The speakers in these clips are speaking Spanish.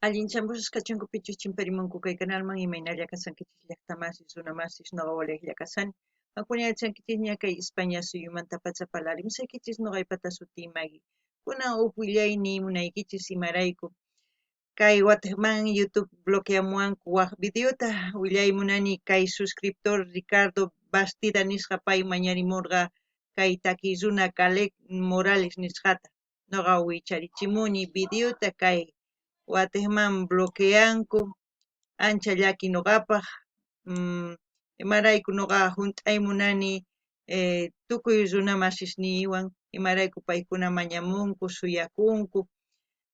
Allinchambus kachunku pichus chimparimunku kay canalman imaynalla kasankichis llaqtamasis runamasis noqa Oleglla kasani. Makuñachankichis ña kay España suyumanta patsapalarimsaykichis noqaypata sutiymagui. Kunan upullayniy munaykichis imarayku kay WhatsAppman YouTube bloqueamuwanku waq videota willaymunani kay suscriptor Ricardo Bastida nisqa pay mañarimurqa kay takiy runa Caleb Morales nisqata noqa wicharichimuni videota kay WhatsAppman bloqueanku ancha llaki noqapaq imarayku noqa hunt'aymunani tukuy runa masisniywan imarayku paykuna mañamunku suyakunku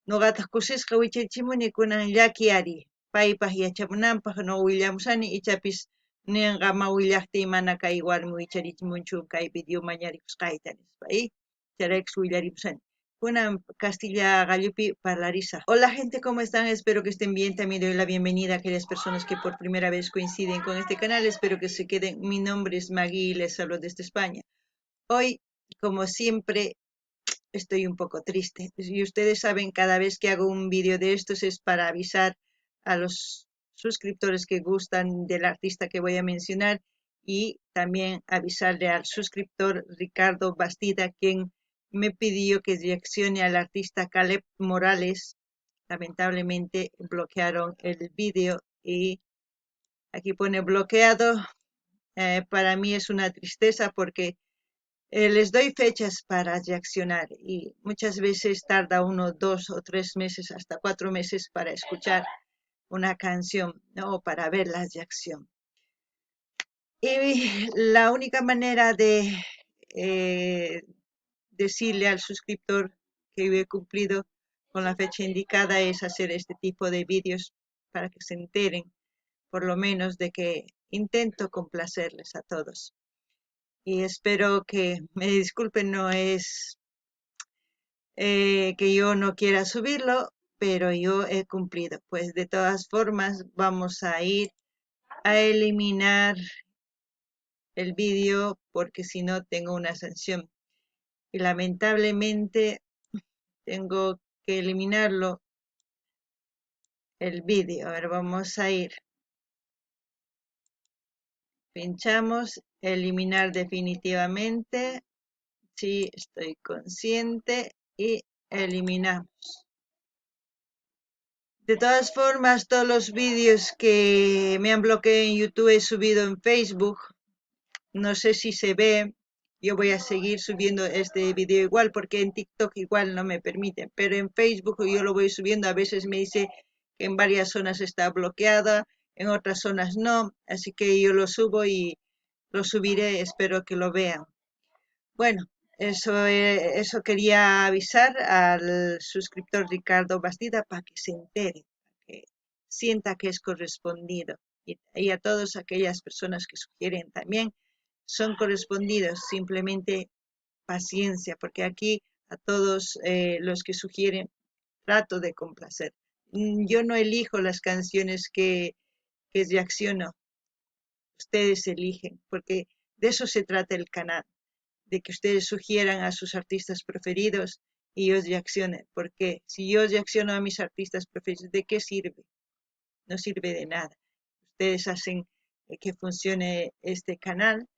noqataq kusisqa wicharichimuni kunan llaki ari paypaq yachamunanpaq noqa willamusani ichapis ninqa ma willaqtiy mana kay warmi wicharichimunchu kay video mañarikusqayta nispa chayraykus willarimusani. Kunan Castilla gallupi parlarisaq. Hola gente, ¿cómo están? Espero que estén bien. También doy la bienvenida a aquellas personas que por primera vez coinciden con este canal. Espero que se queden. Mi nombre es Maggie y les hablo desde España. Hoy, como siempre, estoy un poco triste. Y ustedes saben, cada vez que hago un vídeo de estos es para avisar a los suscriptores que gustan del artista que voy a mencionar y también avisarle al suscriptor Ricardo Bastida, quien me pidió que reaccione al artista Caleb Morales. Lamentablemente bloquearon el vídeo y aquí pone bloqueado. Para mí es una tristeza porque les doy fechas para reaccionar y muchas veces tarda 1, 2 o 3 meses, hasta 4 meses para escuchar una canción, ¿no? O para ver la reacción. Y la única manera de decirle al suscriptor que yo he cumplido con la fecha indicada es hacer este tipo de vídeos para que se enteren, por lo menos, de que intento complacerles a todos. Y espero que me disculpen, no es que yo no quiera subirlo, pero yo he cumplido. Pues de todas formas vamos a ir a eliminar el vídeo porque si no tengo una sanción. Y lamentablemente tengo que eliminarlo, el vídeo. A ver, vamos a ir. Pinchamos, eliminar definitivamente. Sí, estoy consciente y eliminamos. De todas formas, todos los vídeos que me han bloqueado en YouTube he subido en Facebook. No sé si se ve. Yo voy a seguir subiendo este video igual porque en TikTok igual no me permiten. Pero en Facebook yo lo voy subiendo. A veces me dice que en varias zonas está bloqueada, en otras zonas no. Así que yo lo subo y lo subiré. Espero que lo vean. Bueno, eso quería avisar al suscriptor Ricardo Bastida para que se entere, para que sienta que es correspondido. Y a todas aquellas personas que sugieren también son correspondidos, simplemente paciencia, porque aquí a todos los que sugieren trato de complacer. Yo no elijo las canciones que reacciono, ustedes eligen, porque de eso se trata el canal, de que ustedes sugieran a sus artistas preferidos y yo reaccione, porque si yo reacciono a mis artistas preferidos, ¿de qué sirve? No sirve de nada. Ustedes hacen que funcione este canal,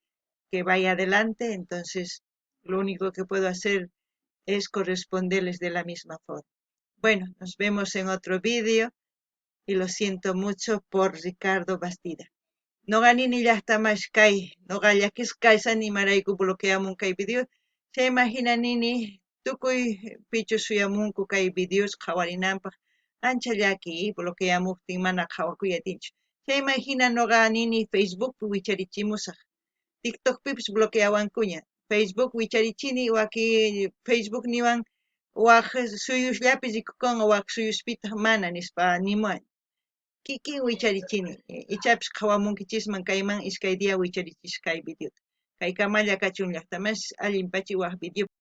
que vaya adelante, entonces lo único que puedo hacer es corresponderles de la misma forma. Bueno, nos vemos en otro vídeo y lo siento mucho por Ricardo Bastida. Noqa nini llaqtamash kay, noqa llakisqaysani imarayku bloqueamun kay video. Chay imagina nini tukuy pichu suyamunku kay videos qhawarinanpaq ancha llaki bloqueamuptin mana qhawakuyatinchu. Chay imagina noqa nini Facebook wicharichimusaq. TikTok pipish bloqueawankuña. Facebook wicharichini waki Facebook niwan waq suyushllapi rikukunqa waq suyushpitaq mana nispa nimuwan. Kikin wicharichini ichapis qhawamunkichisman kayman iskay día wicharichish kay videota. Kay kamalla kachun llaqtamash allin pachi waq video